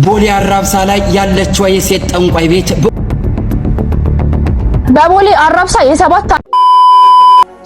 ቦሌ አራብሳ ላይ ያለችው የሴት ጠንቋይ ቤት በቦሌ አራብሳ የሰባት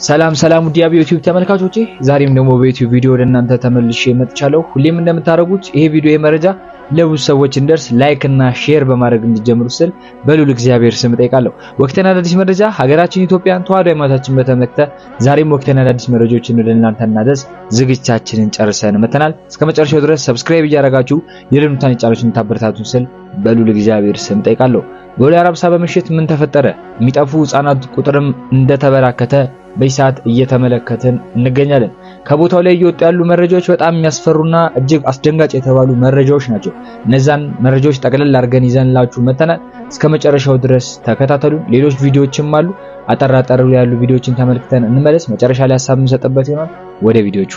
ሰላም ውድ የዩቲዩብ ተመልካቾቼ ዛሬም ደግሞ በዩቲዩብ ቪዲዮ ለእናንተ ተመልሼ መጥቻለሁ። ሁሌም እንደምታደርጉት ይሄ ቪዲዮ የመረጃ ለብዙ ሰዎች እንደርስ ላይክ እና ሼር በማድረግ እንዲጀምሩ ስል በሉል እግዚአብሔር ስም ጠይቃለሁ። ወቅታዊና አዳዲስ መረጃ ሀገራችን ኢትዮጵያን ተዋህዶ ሃይማኖታችን በተመለከተ ዛሬም ወቅታዊና አዳዲስ መረጃዎችን ወደ እናንተ እናደርስ ዝግጅታችንን ጨርሰን መተናል። እስከመጨረሻው ድረስ ሰብስክራይብ እያደረጋችሁ የልምታን ጫሎችን ታበረታቱን ስል በሉል እግዚአብሔር ስም ጠይቃለሁ። ቦሌ አራብሳ በምሽት ምን ተፈጠረ? የሚጠፉ ህፃናት ቁጥርም እንደተበራከተ በይሳት እየተመለከትን እንገኛለን። ከቦታው ላይ እየወጡ ያሉ መረጃዎች በጣም የሚያስፈሩና እጅግ አስደንጋጭ የተባሉ መረጃዎች ናቸው። እነዛን መረጃዎች ጠቅለል አድርገን ይዘንላችሁ መተናል። እስከመጨረሻው ድረስ ተከታተሉን። ሌሎች ቪዲዮዎችም አሉ። አጠራጠሩ ያሉ ቪዲዮዎችን ተመልክተን እንመለስ። መጨረሻ ላይ ሐሳብ እንሰጥበት ይሆናል። ወደ ቪዲዮቹ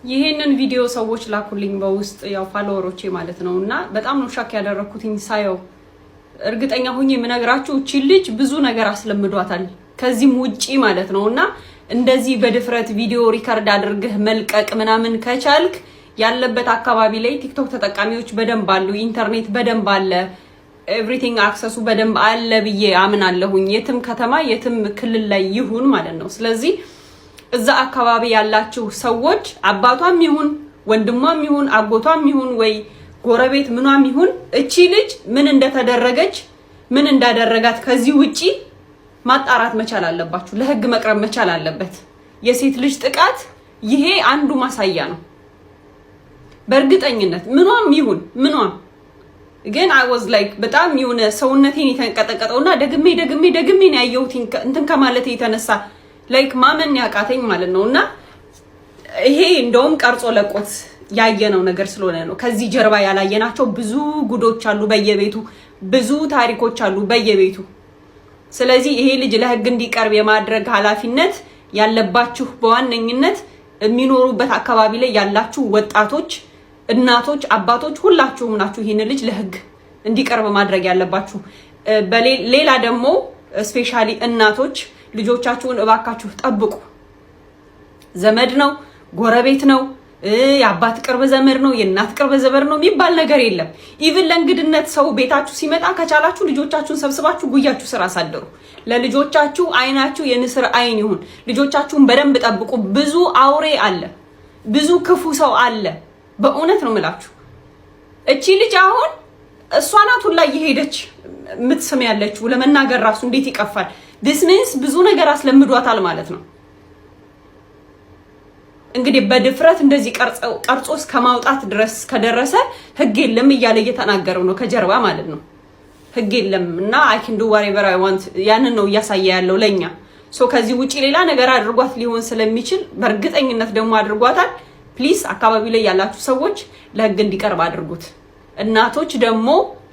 ይሄንን ቪዲዮ ሰዎች ላኩልኝ በውስጥ ያው ፎሎወሮቼ ማለት ነውና በጣም ነው ሻክ ያደረኩትኝ ሳየው። እርግጠኛ ሆኜ የምነግራችሁ እቺ ልጅ ብዙ ነገር አስለምዷታል ከዚህም ውጪ ማለት ነውና እንደዚህ በድፍረት ቪዲዮ ሪከርድ አድርገህ መልቀቅ ምናምን ከቻልክ ያለበት አካባቢ ላይ ቲክቶክ ተጠቃሚዎች በደንብ አሉ፣ ኢንተርኔት በደንብ አለ፣ ኤቭሪቲንግ አክሰሱ በደንብ አለ ብዬ አምናለሁኝ። የትም ከተማ የትም ክልል ላይ ይሁን ማለት ነው። ስለዚህ እዛ አካባቢ ያላችሁ ሰዎች አባቷም ይሁን ወንድሟም ይሁን አጎቷም ይሁን ወይ ጎረቤት ምኗም ይሁን እቺ ልጅ ምን እንደተደረገች ምን እንዳደረጋት ከዚህ ውጪ ማጣራት መቻል አለባችሁ። ለህግ መቅረብ መቻል አለበት። የሴት ልጅ ጥቃት ይሄ አንዱ ማሳያ ነው። በእርግጠኝነት ምኗም ይሁን ምኗም ግን I was like በጣም የሆነ ሰውነቴን የተንቀጠቀጠውና ደግሜ ነው ያየሁት እንትን ከማለቴ የተነሳ ላይክ ማመን ያቃተኝ ማለት ነውና ይሄ እንደውም ቀርጾ ለቆት ያየነው ነገር ስለሆነ ነው። ከዚህ ጀርባ ያላየናቸው ብዙ ጉዶች አሉ በየቤቱ፣ ብዙ ታሪኮች አሉ በየቤቱ። ስለዚህ ይሄ ልጅ ለህግ እንዲቀርብ የማድረግ ኃላፊነት ያለባችሁ በዋነኝነት የሚኖሩበት አካባቢ ላይ ያላችሁ ወጣቶች፣ እናቶች፣ አባቶች ሁላችሁም ናችሁ ይሄን ልጅ ለህግ እንዲቀርብ ማድረግ ያለባችሁ። ሌላ ደግሞ ስፔሻሊ እናቶች ልጆቻችሁን እባካችሁ ጠብቁ። ዘመድ ነው፣ ጎረቤት ነው፣ የአባት ቅርብ ዘመድ ነው፣ የእናት ቅርብ ዘመድ ነው የሚባል ነገር የለም። ኢቭን ለእንግድነት ሰው ቤታችሁ ሲመጣ ከቻላችሁ ልጆቻችሁን ሰብስባችሁ ጉያችሁ ስራ አሳድሩ። ለልጆቻችሁ አይናችሁ የንስር አይን ይሁን። ልጆቻችሁን በደንብ ጠብቁ። ብዙ አውሬ አለ፣ ብዙ ክፉ ሰው አለ። በእውነት ነው የምላችሁ። እቺ ልጅ አሁን እሷ ናት ሁላ እየሄደች ምትስም ያለችው። ለመናገር ራሱ እንዴት ይቀፋል። this means ብዙ ነገር አስለምዷታል ማለት ነው። እንግዲህ በድፍረት እንደዚህ ቀርጾ እስከማውጣት ድረስ ከደረሰ ህግ የለም እያለ እየተናገረው ነው ከጀርባ ማለት ነው። ህግ የለም እና I can do whatever I want ያንን ነው እያሳየ ያለው ለኛ። ከዚህ ውጪ ሌላ ነገር አድርጓት ሊሆን ስለሚችል በእርግጠኝነት ደግሞ አድርጓታል። ፕሊስ አካባቢ ላይ ያላችሁ ሰዎች ለህግ እንዲቀርብ አድርጉት። እናቶች ደግሞ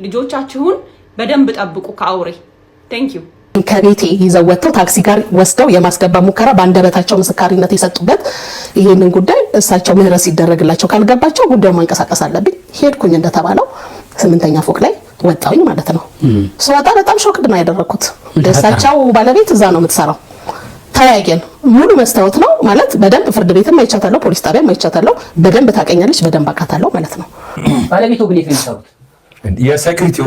ልጆቻችሁን በደንብ ጠብቁ ከአውሬ። thank you። ከቤቴ ይዘው ወጥተው ታክሲ ጋር ወስደው የማስገባ ሙከራ በአንደበታቸው ምስካሪነት የሰጡበት ይሄንን ጉዳይ እሳቸው ምህረት ሲደረግላቸው ካልገባቸው ጉዳዩ ማንቀሳቀስ አለብኝ። ሄድኩኝ እንደተባለው 8ኛ ፎቅ ላይ ወጣሁኝ ማለት ነው። ስወጣ በጣም ሾክድ ነው ያደረኩት። እሳቸው ባለቤት እዛ ነው የምትሰራው። ታያየን ሙሉ መስታወት ነው ማለት በደንብ ፍርድ ቤትም አይቻታለሁ፣ ፖሊስ ጣቢያም አይቻታለሁ። በደንብ ታቀኛለች፣ በደንብ አቃታለሁ ማለት ነው። ባለቤቱ ግን የት ነው የሚሰሩት? የሴኩሪቲ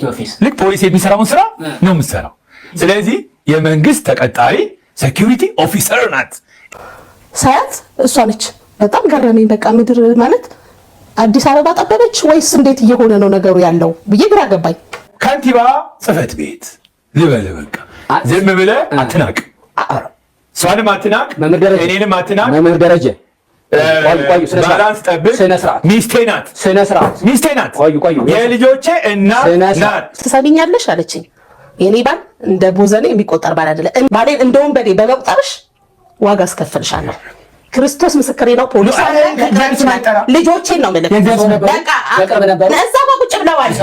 ኦፊስ ልክ ፖሊስ የሚሰራውን ስራ ነው የምትሰራው። ስለዚህ የመንግስት ተቀጣሪ ሴኩሪቲ ኦፊሰር ናት። ሳያት እሷ ነች። በጣም ገረመኝ። በቃ ምድር ማለት አዲስ አበባ ጠበበች ወይስ እንዴት እየሆነ ነው ነገሩ ያለው ብዬ ግራ ገባኝ። ከንቲባ ጽህፈት ቤት ልበል በቃ ዝም ብለህ አትናቅ። እሷንም አትናቅ፣ እኔንም አትናቅ። መምህር ደረጀ ባላንስ ጠብቅ። ሚስቴ ናት። የልጆቼ እናት ናት። ትሰሚኛለሽ አለችኝ። የኔ ባል እንደ ቦዘኔ የሚቆጠር ባል አይደለ። ባሌን እንደውም በኔ በመቁጠርሽ ዋጋ አስከፍልሻለሁ። ክርስቶስ ምስክሬ ነው። ፖሊስ ልጆቼን ነው ማለት በቃ እዛ ቁጭ ብለዋል።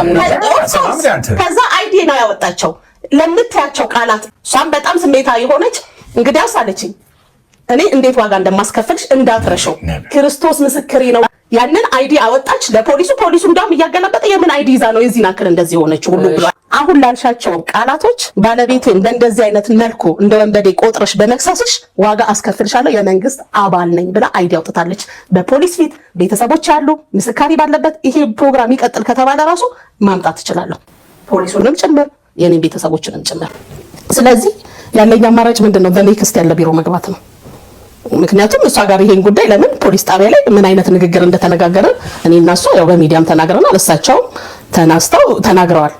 ከዛ አይዲ ነው ያወጣቸው ለምትያቸው ቃላት። እሷም በጣም ስሜታዊ ሆነች። እንግዲያውስ አለችኝ እኔ እንዴት ዋጋ እንደማስከፍልሽ እንዳትረሽው ክርስቶስ ምስክሬ ነው። ያንን አይዲ አወጣች ለፖሊሱ። ፖሊሱ እንዳውም እያገላበጠ የምን አይዲ ይዛ ነው የዚህን አክል እንደዚህ ሆነች ሁሉ ብሏል። አሁን ላልሻቸው ቃላቶች ባለቤቴን በእንደዚህ አይነት መልኩ እንደ ወንበዴ ቆጥረሽ በመክሰስሽ ዋጋ አስከፍልሻለሁ፣ የመንግስት አባል ነኝ ብላ አይዲ አውጥታለች። በፖሊስ ፊት ቤተሰቦች ያሉ ምስካሪ ባለበት ይሄ ፕሮግራም ይቀጥል ከተባለ ራሱ ማምጣት ትችላለሁ፣ ፖሊሱንም ጭምር የኔን ቤተሰቦችንም ጭምር። ስለዚህ ያለኝ አማራጭ ምንድነው? በኔክስት ያለ ቢሮ መግባት ነው። ምክንያቱም እሷ ጋር ይሄን ጉዳይ ለምን ፖሊስ ጣቢያ ላይ ምን አይነት ንግግር እንደተነጋገርን እኔ እና እሷ ያው በሚዲያም ተናግረናል፣ እሳቸው ተናስተው ተናግረዋል።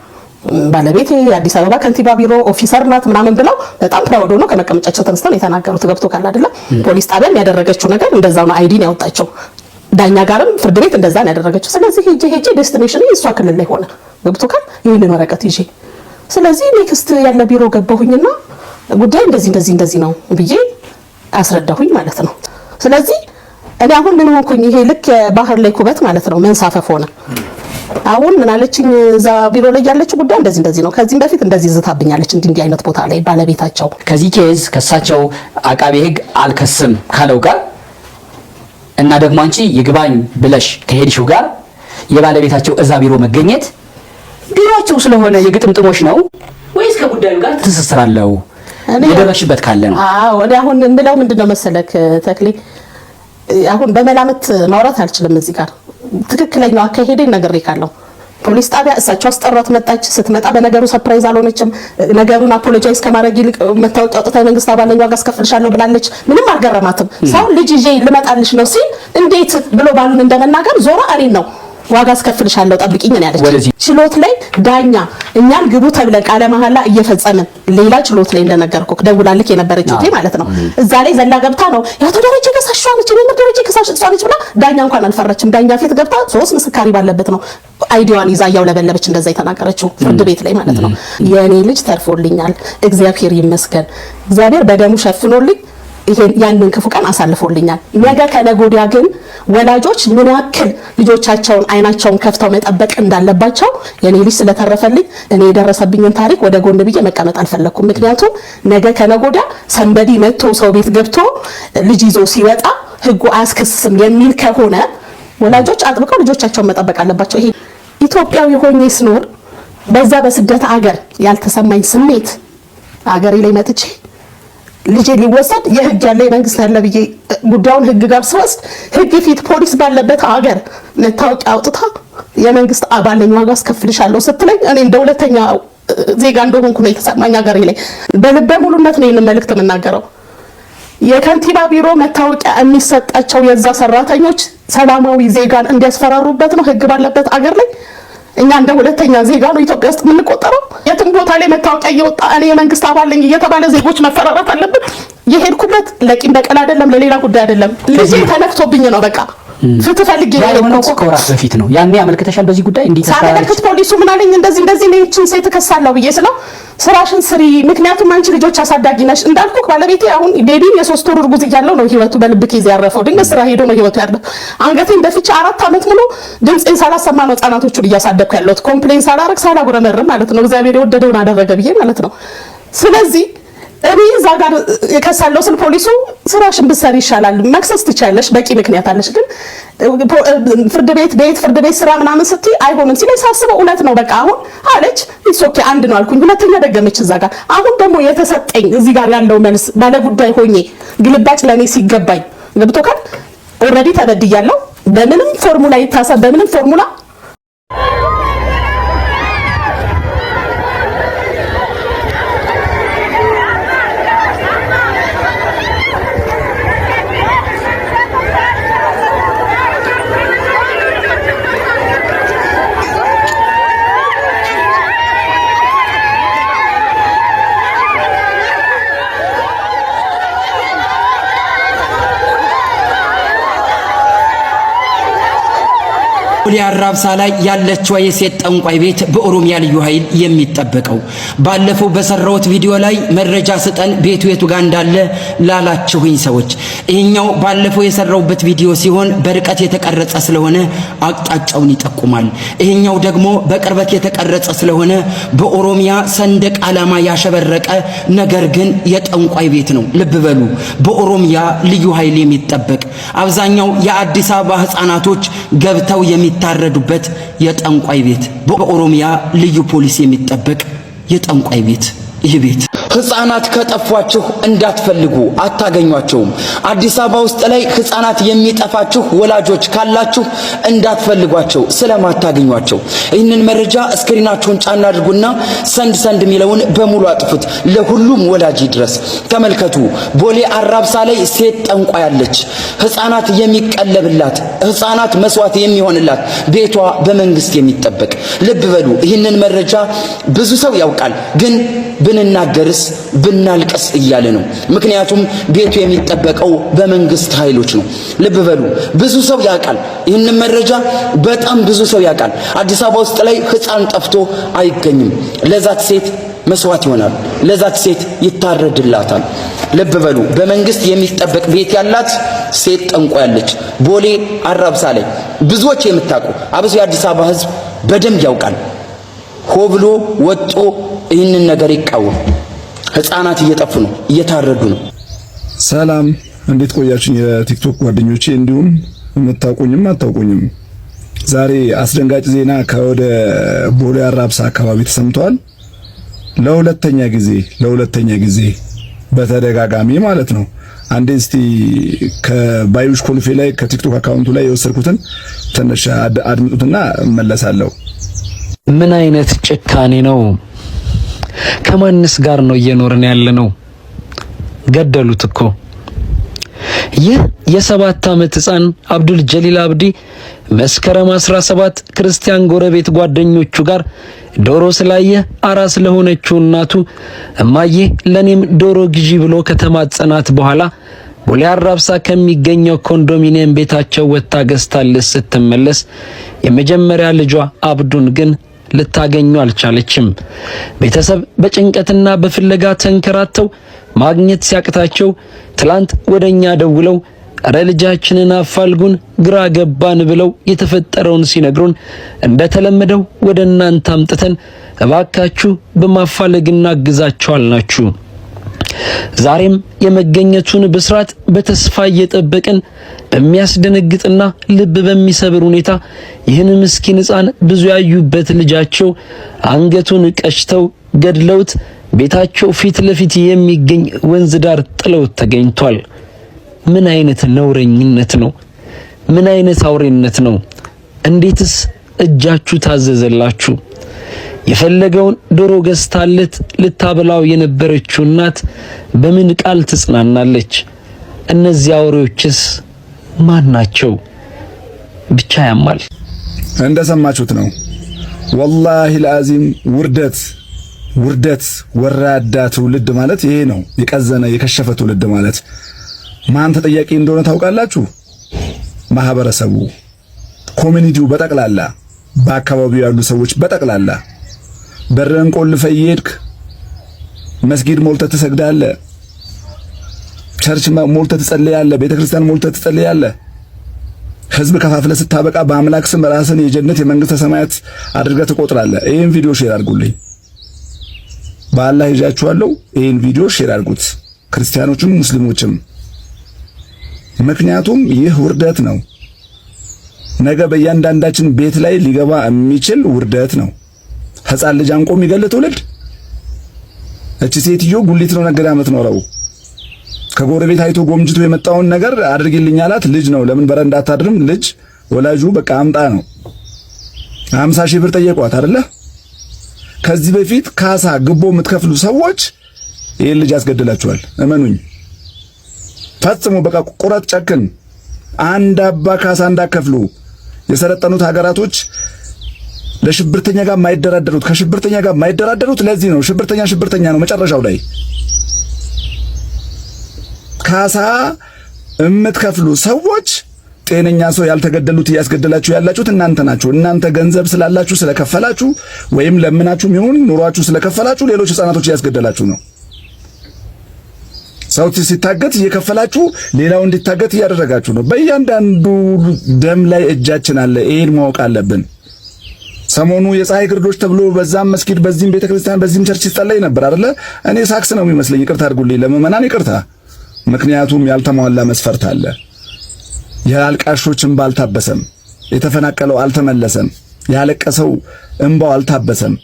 ባለቤቴ የአዲስ አበባ ከንቲባ ቢሮ ኦፊሰር ናት ምናምን ብለው በጣም ፕራውድ ሆኖ ከመቀመጫቸው ተነስተው የተናገሩት ገብቶ ካለ አይደለ? ፖሊስ ጣቢያም ያደረገችው ነገር እንደዛው ነው። አይዲን ያወጣቸው ዳኛ ጋርም ፍርድ ቤት እንደዛ ነው ያደረገችው። ስለዚህ ሄጄ ዴስቲኔሽን እሷ ክልል ላይ ሆነ ገብቶ ካል ይሄንን ወረቀት ይዤ ስለዚህ ኔክስት ያለ ቢሮ ገባሁኝና ጉዳይ እንደዚህ ነው ብዬ አስረዳሁኝ ማለት ነው። ስለዚህ እኔ አሁን ምን ሆንኩኝ? ይሄ ልክ ባህር ላይ ኩበት ማለት ነው መንሳፈፍ ሆነ። አሁን ምን አለችኝ? እዛ ቢሮ ላይ ያለችው ጉዳይ እንደዚህ ነው። ከዚህም በፊት እንደዚህ ዝታብኛለች እንዲህ አይነት ቦታ ላይ ባለቤታቸው ከዚህ ኬዝ ከሳቸው አቃቤ ሕግ አልከስም ካለው ጋር እና ደግሞ አንቺ ይግባኝ ብለሽ ከሄድሽው ጋር የባለቤታቸው እዛ ቢሮ መገኘት ቢሮአቸው ስለሆነ የግጥምጥሞሽ ነው ወይስ ከጉዳዩ ጋር ትስስር አለው? የደረሽበት ካለ ነው። አዎ እኔ አሁን እንብለው ምንድነው መሰለክ ተክሌ፣ አሁን በመላምት ማውራት አልችልም። እዚህ ጋር ትክክለኛው አካሄዴን ነግሬካለሁ። ፖሊስ ጣቢያ እሳቸው አስጠራት መጣች። ስትመጣ በነገሩ ሰርፕራይዝ አልሆነችም። ነገሩን አፖሎጃይዝ ከማድረግ ይልቅ መታወቂያ አውጥታ የመንግስት አባል ነኝ ዋጋ አስከፍልሻለሁ ብላለች። ምንም አልገረማትም። ሰው ልጅ ይዤ ልመጣልሽ ነው ሲል እንዴት ብሎ ባሉን እንደመናገር ዞራ እኔን ነው ዋጋ አስከፍልሻለሁ ጠብቂኝ ነው ያለች። ችሎት ላይ ዳኛ እኛን ግቡ ተብለን ቃለ መሐላ እየፈጸምን ሌላ ችሎት ላይ እንደነገርኩ ደውላልክ የነበረችው ማለት ነው። እዛ ላይ ዘላ ገብታ ነው ያቶ ደረጀ ከሳሽ ነች ነው ደረጀ ከሳሽ ነች ብላ ዳኛ እንኳን አልፈረችም። ዳኛ ፊት ገብታ 3 ምስካሪ ባለበት ነው አይዲዋን ይዛ ያውለበለበች እንደዛ የተናገረችው ፍርድ ቤት ላይ ማለት ነው። የኔ ልጅ ተርፎልኛል፣ እግዚአብሔር ይመስገን። እግዚአብሔር በደሙ ሸፍኖልኝ ያንን ክፉ ቀን አሳልፎልኛል። ነገ ከነገ ወዲያ ግን ወላጆች ምን ያክል ልጆቻቸውን አይናቸውን ከፍተው መጠበቅ እንዳለባቸው የኔ ልጅ ስለተረፈልኝ እኔ የደረሰብኝን ታሪክ ወደ ጎን ብዬ መቀመጥ አልፈለኩም። ምክንያቱም ነገ ከነገ ወዲያ ሰንበዲ መጥቶ ሰው ቤት ገብቶ ልጅ ይዞ ሲወጣ ህጉ አያስከስስም የሚል ከሆነ ወላጆች አጥብቀው ልጆቻቸውን መጠበቅ አለባቸው። ይሄ ኢትዮጵያዊ ሆኜ ስኖር በዛ በስደት አገር ያልተሰማኝ ስሜት አገሬ ላይ መጥቼ ልጅ ሊወሰድ የህግ ያለ የመንግስት ያለ ብዬ ጉዳዩን ህግ ጋር ስወስድ ህግ ፊት ፖሊስ ባለበት ሀገር መታወቂያ አውጥታ የመንግስት አባል ነኝ ዋጋ አስከፍልሻለሁ ስትለኝ እኔ እንደ ሁለተኛ ዜጋ እንደሆንኩ ነው የተሰማኝ። ሀገሬ ላይ በልበ ሙሉነት ነው ይሄንን መልእክት የምናገረው። የከንቲባ ቢሮ መታወቂያ የሚሰጣቸው የዛ ሰራተኞች ሰላማዊ ዜጋን እንዲያስፈራሩበት ነው ህግ ባለበት ሀገር ላይ። እኛ እንደ ሁለተኛ ዜጋ ነው ኢትዮጵያ ውስጥ የምንቆጠረው። የትም ቦታ ላይ መታወቂያ እየወጣ እኔ የመንግስት አባል ነኝ እየተባለ ዜጎች መፈራራት አለብን። የሄድኩበት ለቂም በቀል አይደለም፣ ለሌላ ጉዳይ አይደለም። ልጄ ተነክቶብኝ ነው በቃ ፍትህ ፈልጌ ነው። ከወራት በፊት ነው ያኔ አመልክተሻል በዚህ ጉዳይ እንዴት ሳመለክት ፖሊሱ ምን አለኝ? እንደዚህ ነው እቺን ሴት ከሳለው ብዬ ስለው ስራሽን ስሪ፣ ምክንያቱም አንቺ ልጆች አሳዳጊ ነሽ። እንዳልኩ ባለቤቴ አሁን ቤቢን የ3 ወር እርጉዝ እያለው ነው ህይወቱ በልብ ኬዝ ያረፈው። ድንገት ስራ ሄዶ ነው ህይወቱ ያረፈው። አንገቴን በፊት 4 አመት ሙሉ ድምጽን ሳላሰማ ነው ህጻናቶቹን እያሳደግኩ ያለሁት። ኮምፕሌን ሳላረግ ሳላጉረመርም ማለት ነው። እግዚአብሔር የወደደውን አደረገ ብዬ ማለት ነው። ስለዚህ እኔ እዛ ጋር ከሳለው ስለ ፖሊሱ ስራሽን ብትሰሪ ይሻላል፣ መክሰስ ትቻለሽ፣ በቂ ምክንያት አለሽ፣ ግን ፍርድ ቤት ስራ ምናምን ስትይ አይሆንም ሲለኝ ሳስበው እውነት ነው በቃ አሁን አለች። ኢሶኬ አንድ ነው አልኩኝ። ሁለተኛ ደገመች እዛ ጋር። አሁን ደግሞ የተሰጠኝ እዚህ ጋር ያለው መልስ ባለ ጉዳይ ሆኜ ግልባጭ ለኔ ሲገባኝ ገብቶካል። ኦልሬዲ ተበድያለሁ። በምንም ፎርሙላ ይታሰብ በምንም ፎርሙላ ቦሌ አራብሳ ላይ ያለችው የሴት ጠንቋይ ቤት በኦሮሚያ ልዩ ኃይል የሚጠበቀው ባለፈው በሰራውት ቪዲዮ ላይ መረጃ ስጠን ቤቱ የቱ ጋር እንዳለ ላላችሁኝ ሰዎች ይሄኛው ባለፈው የሰራውበት ቪዲዮ ሲሆን በርቀት የተቀረጸ ስለሆነ አቅጣጫውን ይጠቁማል። ይሄኛው ደግሞ በቅርበት የተቀረጸ ስለሆነ በኦሮሚያ ሰንደቅ ዓላማ ያሸበረቀ ነገር ግን የጠንቋይ ቤት ነው። ልብ በሉ፣ በኦሮሚያ ልዩ ኃይል የሚጠበቅ አብዛኛው የአዲስ አበባ ህፃናቶች ገብተው የሚታረዱበት የጠንቋይ ቤት፣ በኦሮሚያ ልዩ ፖሊስ የሚጠበቅ የጠንቋይ ቤት። ይህ ቤት ህፃናት ከጠፏችሁ እንዳትፈልጉ አታገኟቸውም። አዲስ አበባ ውስጥ ላይ ህፃናት የሚጠፋችሁ ወላጆች ካላችሁ እንዳትፈልጓቸው ስለማታገኟቸው። ይህንን መረጃ ስክሪናችሁን ጫና አድርጉና ሰንድ የሚለውን በሙሉ አጥፉት፣ ለሁሉም ወላጅ ድረስ። ተመልከቱ፣ ቦሌ አራብሳ ላይ ሴት ጠንቋይ አለች። ህፃናት የሚቀለብላት፣ ህፃናት መስዋዕት የሚሆንላት፣ ቤቷ በመንግስት የሚጠበቅ። ልብ በሉ፣ ይህንን መረጃ ብዙ ሰው ያውቃል፣ ግን ብንናገርስ ብናልቀስ እያለ ነው። ምክንያቱም ቤቱ የሚጠበቀው በመንግስት ኃይሎች ነው። ልብ በሉ፣ ብዙ ሰው ያውቃል ይህንን መረጃ፣ በጣም ብዙ ሰው ያውቃል። አዲስ አበባ ውስጥ ላይ ህፃን ጠፍቶ አይገኝም። ለዛት ሴት መስዋዕት ይሆናል፣ ለዛት ሴት ይታረድላታል። ልብ በሉ፣ በመንግስት የሚጠበቅ ቤት ያላት ሴት ጠንቋይ ያለች ቦሌ አራብሳ ላይ ብዙዎች የምታውቁ አብሶ የአዲስ አበባ ህዝብ በደንብ ያውቃል። ሆ ብሎ ወጦ ይህንን ነገር ይቃወም። ህፃናት እየጠፉ ነው፣ እየታረዱ ነው። ሰላም፣ እንዴት ቆያችሁኝ የቲክቶክ ጓደኞቼ፣ እንዲሁም የምታውቁኝም አታውቁኝም። ዛሬ አስደንጋጭ ዜና ከወደ ቦሌ አራብሳ አካባቢ ተሰምቷል። ለሁለተኛ ጊዜ በተደጋጋሚ ማለት ነው። አንዴ እስቲ ከባዩሽ ኮልፌ ላይ ከቲክቶክ አካውንቱ ላይ የወሰድኩትን ትንሽ አድምጡትና እመለሳለሁ። ምን አይነት ጭካኔ ነው? ከማንስ ጋር ነው እየኖርን ያለነው? ገደሉት እኮ። ይህ የ7 ዓመት ህፃን አብዱል ጀሊል አብዲ መስከረም 17 ክርስቲያን ጎረቤት ጓደኞቹ ጋር ዶሮ ስላየ አራስ ለሆነችው እናቱ እማዬ ለኔም ዶሮ ግዢ ብሎ ከተማጸናት በኋላ ቦሌ አራብሳ ከሚገኘው ኮንዶሚኒየም ቤታቸው ወጣ ገዝታለች። ስትመለስ የመጀመሪያ ልጇ አብዱን ግን ልታገኙ አልቻለችም። ቤተሰብ በጭንቀትና በፍለጋ ተንከራተው ማግኘት ሲያቅታቸው ትላንት ወደኛ ደውለው እረ ልጃችንን አፋልጉን ግራ ገባን ብለው የተፈጠረውን ሲነግሩን እንደተለመደው ወደ እናንተ አምጥተን እባካችሁ በማፋለግ እናግዛቸው አልናችሁ። ዛሬም የመገኘቱን ብስራት በተስፋ እየጠበቅን በሚያስደነግጥና ልብ በሚሰብር ሁኔታ ይህን ምስኪን ህፃን ብዙ ያዩበት ልጃቸው አንገቱን ቀጭተው ገድለውት ቤታቸው ፊት ለፊት የሚገኝ ወንዝ ዳር ጥለውት ተገኝቷል። ምን አይነት ነውረኝነት ነው? ምን አይነት አውሬነት ነው? እንዴትስ እጃችሁ ታዘዘላችሁ? የፈለገውን ዶሮ ገዝታለት ልታበላው የነበረችው እናት በምን ቃል ትጽናናለች? እነዚህ አውሬዎችስ ማን ናቸው? ብቻ ያማል። እንደሰማችሁት ነው። ወላሂ ለአዚም ውርደት ወራዳ ትውልድ ማለት ይሄ ነው። የቀዘነ የከሸፈ ትውልድ ማለት ማን ተጠያቂ እንደሆነ ታውቃላችሁ? ማህበረሰቡ፣ ኮሚኒቲው በጠቅላላ፣ በአካባቢው ያሉ ሰዎች በጠቅላላ። በረን ቆልፈህ እየሄድክ መስጊድ ሞልተህ ትሰግዳለህ፣ ቸርች ሞልተህ ትጸልያለህ፣ ቤተክርስቲያን ሞልተህ ትጸልያለህ። ህዝብ ከፋፍለህ ስታበቃ በአምላክ ስም ራስን የጀነት የመንግስተ ሰማያት አድርገህ ትቆጥራለህ። ይሄን ቪዲዮ ሼር አድርጉልኝ፣ በአላህ ይዣችኋለሁ። ይሄን ቪዲዮ ሼር አድርጉት፣ ክርስቲያኖችም ሙስሊሞችም። ምክንያቱም ይህ ውርደት ነው። ነገ በእያንዳንዳችን ቤት ላይ ሊገባ የሚችል ውርደት ነው። ህፃን ልጅ አንቆ የሚገል ትውልድ። እቺ ሴትዮ ጉሊት ነው ነገዳ የምትኖረው። ከጎረቤት አይቶ ጎምጅቶ የመጣውን ነገር አድርጊልኝ አላት። ልጅ ነው፣ ለምን በረንዳ አታድርም? ልጅ ወላጁ በቃ አምጣ ነው። 50 ሺህ ብር ጠየቋት አይደለ? ከዚህ በፊት ካሳ ግቦ የምትከፍሉ ሰዎች ይሄን ልጅ ያስገድላችኋል። እመኑኝ፣ ፈጽሞ በቃ ቁረጥ፣ ጨክን። አንድ አባ ካሳ እንዳከፍሉ የሰለጠኑት ሀገራቶች ለሽብርተኛ ጋር የማይደራደሩት ከሽብርተኛ ጋር የማይደራደሩት ለዚህ ነው። ሽብርተኛ ነው መጨረሻው ላይ። ካሳ የምትከፍሉ ሰዎች ጤነኛ ሰው ያልተገደሉት እያስገደላችሁ ያላችሁት እናንተ ናችሁ። እናንተ ገንዘብ ስላላችሁ ስለከፈላችሁ ወይም ለምናችሁ ይሁን ኑሯችሁ ስለከፈላችሁ ሌሎች ህፃናቶች እያስገደላችሁ ነው። ሰው ሲታገት እየከፈላችሁ ሌላው እንዲታገት እያደረጋችሁ ነው። በእያንዳንዱ ደም ላይ እጃችን አለ። ይሄን ማወቅ አለብን። ሰሞኑ የፀሐይ ግርዶች ተብሎ በዛም መስጊድ በዚህም ቤተክርስቲያን በዚህም ቸርች ይጸለይ ነበር አይደለ? እኔ ሳክስ ነው የሚመስለኝ። ይቅርታ አድርጉልኝ ለምእመናን ይቅርታ። ምክንያቱም ያልተሟላ መስፈርት አለ። የአልቃሾች እንባ አልታበሰም፣ የተፈናቀለው አልተመለሰም፣ ያለቀሰው እንባው አልታበሰም፣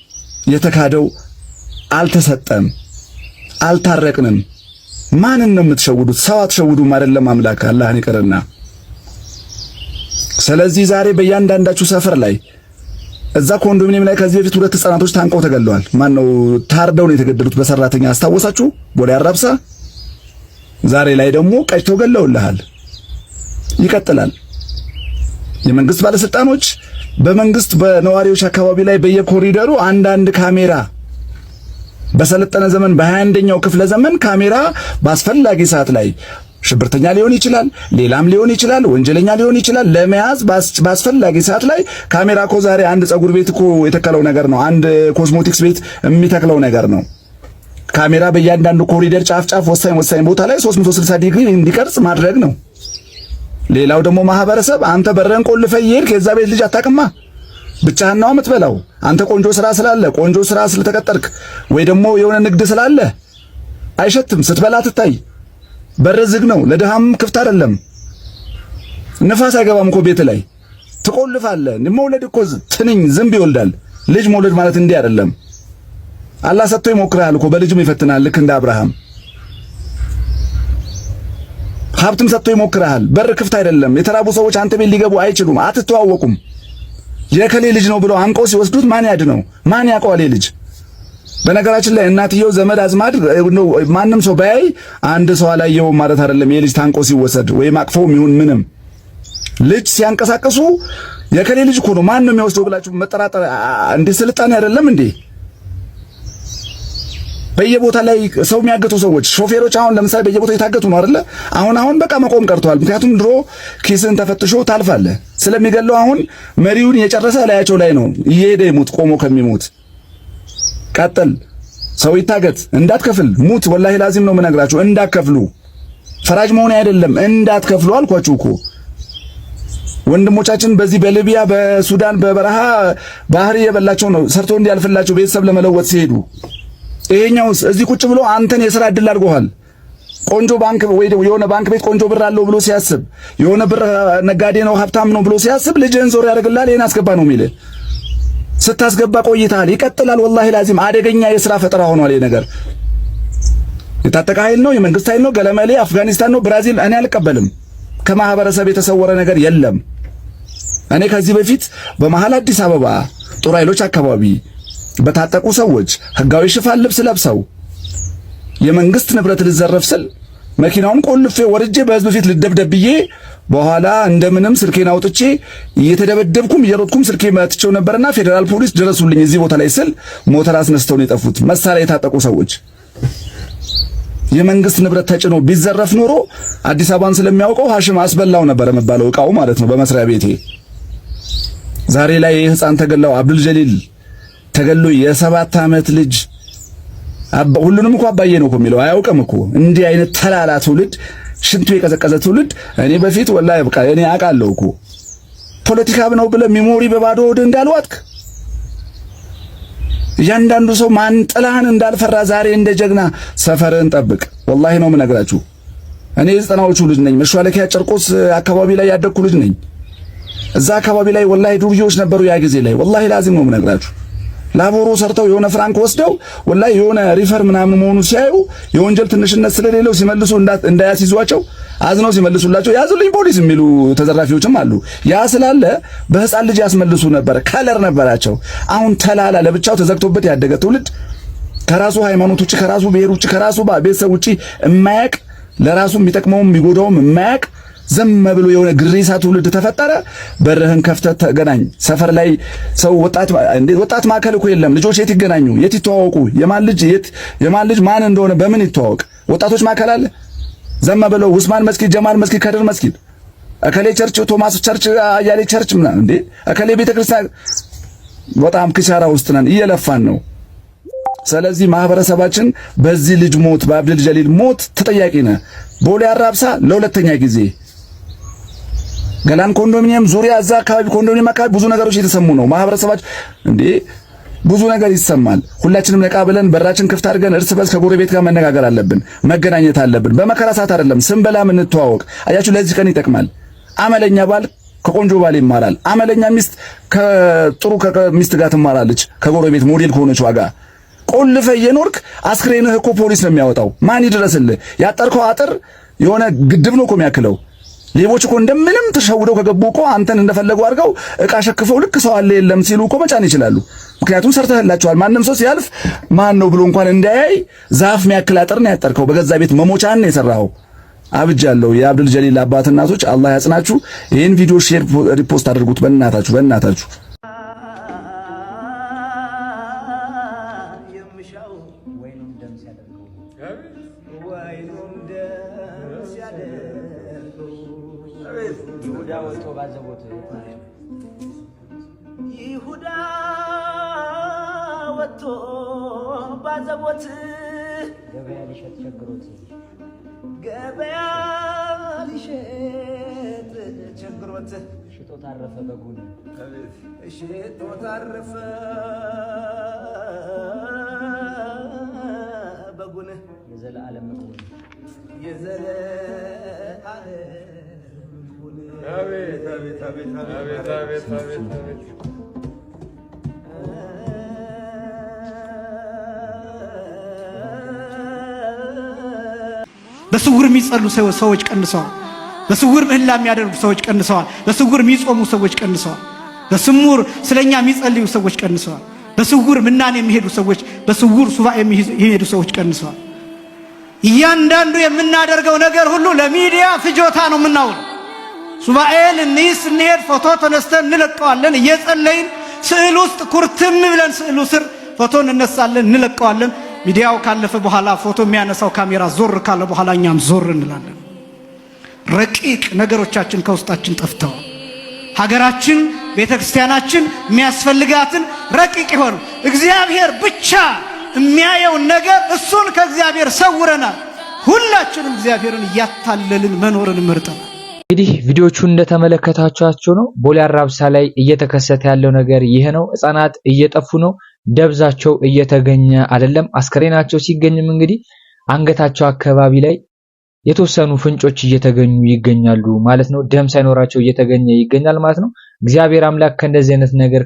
የተካደው አልተሰጠም፣ አልታረቅንም። ማንን ነው የምትሸውዱት? ሰው አትሸውዱም አይደለም አምላክ አላህን ይቅርና። ስለዚህ ዛሬ በእያንዳንዳችሁ ሰፈር ላይ እዛ ኮንዶሚኒየም ላይ ከዚህ በፊት 2 ህፃናቶች ታንቀው ተገለዋል። ማን ነው ታርደው ነው የተገደሉት በሰራተኛ አስታወሳችሁ? ወደ አራብሳ። ዛሬ ላይ ደግሞ ቀጭተው ገለውልሃል። ይቀጥላል። የመንግስት ባለስልጣኖች በመንግስት በነዋሪዎች አካባቢ ላይ በየኮሪደሩ አንዳንድ ካሜራ በሰለጠነ ዘመን በ21ኛው ክፍለ ዘመን ካሜራ በአስፈላጊ ሰዓት ላይ ሽብርተኛ ሊሆን ይችላል፣ ሌላም ሊሆን ይችላል፣ ወንጀለኛ ሊሆን ይችላል፣ ለመያዝ በአስፈላጊ ሰዓት ላይ ካሜራ እኮ ዛሬ አንድ ፀጉር ቤት እኮ የተከለው ነገር ነው። አንድ ኮስሞቲክስ ቤት የሚተክለው ነገር ነው። ካሜራ በእያንዳንዱ ኮሪደር ጫፍ ወሳኝ ቦታ ላይ 360 ዲግሪ እንዲቀርጽ ማድረግ ነው። ሌላው ደግሞ ማህበረሰብ አንተ በረን ቆልፈህ ይሄድክ የዛ ቤት ልጅ አታውቅማ። ብቻህን ነው የምትበላው። አንተ ቆንጆ ስራ ስላለ ቆንጆ ስራ ስለተቀጠርክ ወይ ደግሞ የሆነ ንግድ ስላለ አይሸትም። ስትበላ ትታይ። በር ዝግ ነው፣ ለድሃም ክፍት አይደለም። ንፋስ አይገባም እኮ ቤት ላይ ትቆልፋለህ። መውለድ እኮ ትንኝ ዝንብ ይወልዳል። ልጅ መውለድ ማለት እንዲህ አይደለም። አላህ ሰጥቶ ይሞክራል እኮ በልጅም ይፈትናል። ልክ እንደ አብርሃም ሀብትም ሰጥቶ ይሞክራል። በር ክፍት አይደለም። የተራቡ ሰዎች አንተ ቤት ሊገቡ አይችሉም። አትተዋወቁም። የከሌ ልጅ ነው ብለው አንቆ ሲወስዱት ማን ያድነው? ማን ያውቀዋል ልጅ? በነገራችን ላይ እናትየው ዘመድ አዝማድ ማንም ሰው ባያይ አንድ ሰው አላየው ማለት አይደለም። የልጅ ታንቆ ሲወሰድ ወይም አቅፈውም ይሁን ምንም ልጅ ሲያንቀሳቀሱ የከሌ ልጅ እኮ ነው ማን ነው የሚወስደው ብላችሁ መጠራጠር እንዴ ስልጣኔ አይደለም እንዴ? በየቦታ ላይ ሰው የሚያገቱ ሰዎች ሾፌሮች አሁን ለምሳሌ በየቦታው የታገቱ ነው አይደለ? አሁን በቃ መቆም ቀርቷል። ምክንያቱም ድሮ ኪስን ተፈትሾ ታልፋለህ ስለሚገለው አሁን መሪውን የጨረሰ ላያቸው ላይ ነው እየሄደ ይሙት ቆሞ ከሚሞት ቀጥል። ሰው ይታገት እንዳትከፍል ሙት። ወላሂ ላዚም ነው የምነግራችሁ እንዳትከፍሉ። ፈራጅ መሆን አይደለም እንዳትከፍሉ አልኳችሁ እኮ። ወንድሞቻችን በዚህ በሊቢያ በሱዳን በበረሃ ባህር የበላቸው ነው ሰርቶ እንዲያልፍላቸው ቤተሰብ ለመለወጥ ሲሄዱ ይሄኛውስ እዚህ ቁጭ ብሎ አንተን የሥራ ዕድል አድርጎሃል። ቆንጆ ባንክ ወይ የሆነ ባንክ ቤት ቆንጆ ብር አለው ብሎ ሲያስብ የሆነ ብር ነጋዴ ነው ሀብታም ነው ብሎ ሲያስብ ልጅህን ዞር ያደርግልሃል። ይሄን አስገባ ነው የሚልህ። ስታስገባ ቆይተሃል። ይቀጥላል። ወላሂ ላዚም አደገኛ የሥራ ፈጠራ ሆኗል ይሄ ነገር። የታጠቀ ኃይል ነው፣ የመንግስት ኃይል ነው፣ ገለመሌ አፍጋኒስታን ነው፣ ብራዚል። እኔ አልቀበልም። ከማህበረሰብ የተሰወረ ነገር የለም። እኔ ከዚህ በፊት በመሃል አዲስ አበባ ጦር ኃይሎች አካባቢ በታጠቁ ሰዎች ህጋዊ ሽፋን ልብስ ለብሰው የመንግስት ንብረት ልዘረፍ ስል መኪናውን ቆልፌ ወርጄ በህዝብ ፊት ልደብደብዬ በኋላ እንደምንም ስልኬን አውጥቼ እየተደበደብኩም እየሮጥኩም ስልኬ መትቼው ነበርና ፌደራል ፖሊስ ድረሱልኝ እዚህ ቦታ ላይ ስል ሞተር አስነስተው ነው የጠፉት። መሳሪያ የታጠቁ ሰዎች የመንግስት ንብረት ተጭኖ ቢዘረፍ ኖሮ አዲስ አበባን ስለሚያውቀው ሐሽም አስበላው ነበር የሚባለው ዕቃው ማለት ነው በመስሪያ ቤቴ። ዛሬ ላይ ህፃን ተገላው አብዱል ጀሊል ተገሎ የ7 ዓመት ልጅ ሁሉንም እኮ አባዬ ነው እኮ የሚለው አያውቅም እኮ። እንዲህ አይነት ተላላ ትውልድ ሽንቱ የቀዘቀዘ ትውልድ እኔ በፊት ወላሂ በቃ እኔ አውቃለሁ እኮ ፖለቲካ ነው ብለህ ሚሞሪ በባዶ ወደ እንዳልዋጥክ እያንዳንዱ ሰው ማን ጥላህን እንዳልፈራ ዛሬ እንደ ጀግና ሰፈርን ጠብቅ። ወላሂ ነው የምነግራችሁ። እኔ 90ዎቹ ልጅ ነኝ። መሿለኪያ ጨርቆስ አካባቢ ላይ ያደግኩ ልጅ ነኝ። እዛ አካባቢ ላይ ወላሂ ዱርዬዎች ነበሩ ያ ጊዜ ላይ። ወላሂ ላዚም ነው የምነግራችሁ። ላቦሮ ሰርተው የሆነ ፍራንክ ወስደው ወላሂ የሆነ ሪፈር ምናምን መሆኑ ሲያዩ የወንጀል ትንሽነት ስለሌለው ሲመልሱ እንዳያስይዟቸው አዝነው ሲመልሱላቸው ያዙልኝ ፖሊስ የሚሉ ተዘራፊዎችም አሉ። ያ ስላለ በህፃን ልጅ ያስመልሱ ነበር። ከለር ነበራቸው። አሁን ተላላ ለብቻው ተዘግቶበት ያደገ ትውልድ ከራሱ ሃይማኖት ውጪ ከራሱ ብሔር ውጪ ከራሱ ቤተሰብ ውጪ የማያውቅ ለራሱ የሚጠቅመውም የሚጎዳውም የማያውቅ ዝም ብሎ የሆነ ግሪሳ ትውልድ ተፈጠረ። በርህን ከፍተህ ተገናኝ። ሰፈር ላይ ሰው ወጣት ማዕከል እኮ የለም። ልጆች የት ይገናኙ? የት ይተዋወቁ? የማን ልጅ ማን እንደሆነ በምን ይተዋወቅ? ወጣቶች ማዕከል አለ? ዘም ብለው ኡስማን መስጊድ፣ ጀማል መስጊድ፣ ከድር መስጊድ እከሌ ቸርች ቶማስ ቸርች አያሌ ቸርች ምናምን እንዴ እከሌ ቤተክርስቲያን በጣም ክሳራ ውስጥ ነን፣ እየለፋን ነው። ስለዚህ ማህበረሰባችን በዚህ ልጅ ሞት በአብዱል ጀሊል ሞት ተጠያቂ ነህ። ቦሌ አራብሳ ለሁለተኛ ጊዜ ገላን ኮንዶሚኒየም ዙሪያ እዛ አካባቢ ኮንዶሚኒየም አካባቢ ብዙ ነገሮች እየተሰሙ ነው። ማህበረሰባችን እንዴ ብዙ ነገር ይሰማል። ሁላችንም ነቃ ብለን በራችን ክፍት አድርገን እርስ በርስ ከጎረቤት ጋር መነጋገር አለብን፣ መገናኘት አለብን። በመከራ ሰዓት አይደለም ስንበላ እንተዋወቅ። አያችሁ ለዚህ ቀን ይጠቅማል። አመለኛ ባል ከቆንጆ ባል ይማራል። አመለኛ ሚስት ከጥሩ ሚስት ጋር ትማራለች፣ ከጎረቤት ሞዴል ከሆነች ዋጋ ቆልፈ የኖርክ አስክሬንህ እኮ ፖሊስ ነው የሚያወጣው። ማን ይድረስልህ? ያጠርከው አጥር የሆነ ግድብ ነው እኮ የሚያክለው። ሌቦች እኮ እንደምንም ተሸውደው ከገቡ እኮ አንተን እንደፈለጉ አድርገው እቃ ሸክፈው ልክ ሰው አለ የለም ሲሉ እኮ መጫን ይችላሉ። ምክንያቱም ሰርተህላቸዋል። ማንም ሰው ሲያልፍ ማን ነው ብሎ እንኳን እንዳያይ ዛፍ የሚያክል አጥር ነው ያጠርከው። በገዛ ቤት መሞቻን ነው የሰራኸው። አብጃለሁ። የአብዱል ጀሊል አባት እናቶች አላህ ያጽናችሁ። ይሄን ቪዲዮ ሼር ሪፖስት አድርጉት በእናታችሁ በእናታችሁ። ይሁዳ ወጥቶ ባዘቦት ገበያ ሊሸጥ ቸግሮት ገበያ ሊሸጥ ቸግሮት ሽጦ ታረፈ በጉን ሽጦ ታረፈ በጉን የዘላለም ምግቡን የዘላለም አቤት አቤት አቤት አቤት አቤት አቤት በስውር የሚጸሉ ሰዎች ቀንሰዋል። በስውር ምህላ የሚያደርጉ ሰዎች ቀንሰዋል። በስውር የሚጾሙ ሰዎች ቀንሰዋል። በስውር ስለኛ የሚጸልዩ ሰዎች ቀንሰዋል። በስውር ምናኔ የሚሄዱ ሰዎች፣ በስውር ሱባኤ የሚሄዱ ሰዎች ቀንሰዋል። እያንዳንዱ የምናደርገው ነገር ሁሉ ለሚዲያ ፍጆታ ነው የምናውለው። ሱባኤል እንይስ እንሄድ ፎቶ ተነስተን እንለቀዋለን። እየጸለይን ስዕል ውስጥ ኩርትም ብለን ስዕሉ ስር ፎቶ እንነሳለን፣ እንለቀዋለን። ሚዲያው ካለፈ በኋላ ፎቶ የሚያነሳው ካሜራ ዞር ካለ በኋላ እኛም ዞር እንላለን። ረቂቅ ነገሮቻችን ከውስጣችን ጠፍተው ሀገራችን ቤተክርስቲያናችን የሚያስፈልጋትን ረቂቅ ይሆኑ እግዚአብሔር ብቻ የሚያየውን ነገር እሱን ከእግዚአብሔር ሰውረናል። ሁላችንም እግዚአብሔርን እያታለልን መኖርን መርጠናል። እንግዲህ ቪዲዮቹን እንደተመለከታችኋቸው ነው። ቦሌ አራብሳ ላይ እየተከሰተ ያለው ነገር ይሄ ነው። ህፃናት እየጠፉ ነው። ደብዛቸው እየተገኘ አይደለም። አስከሬናቸው ሲገኝም እንግዲህ አንገታቸው አካባቢ ላይ የተወሰኑ ፍንጮች እየተገኙ ይገኛሉ ማለት ነው። ደም ሳይኖራቸው እየተገኘ ይገኛል ማለት ነው። እግዚአብሔር አምላክ ከእንደዚህ አይነት ነገር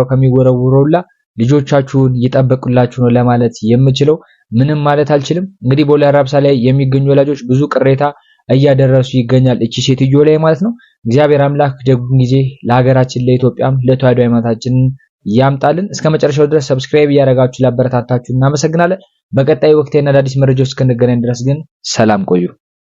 ከሚወረውረውላ ልጆቻችሁን ይጠብቁላችሁ ነው ለማለት የምችለው። ምንም ማለት አልችልም። እንግዲህ ቦሌ አራብሳ ላይ የሚገኙ ወላጆች ብዙ ቅሬታ እያደረሱ ይገኛል እቺ ሴትዮ ላይ ማለት ነው። እግዚአብሔር አምላክ ደጉን ጊዜ ለሀገራችን ለኢትዮጵያም ለተዋሕዶ ሃይማኖታችን ያምጣልን። እስከመጨረሻው ድረስ ሰብስክራይብ እያደረጋችሁ ላበረታታችሁ እናመሰግናለን። በቀጣይ ወቅታዊና አዳዲስ መረጃዎች እስክንገናኝ ድረስ ግን ሰላም ቆዩ።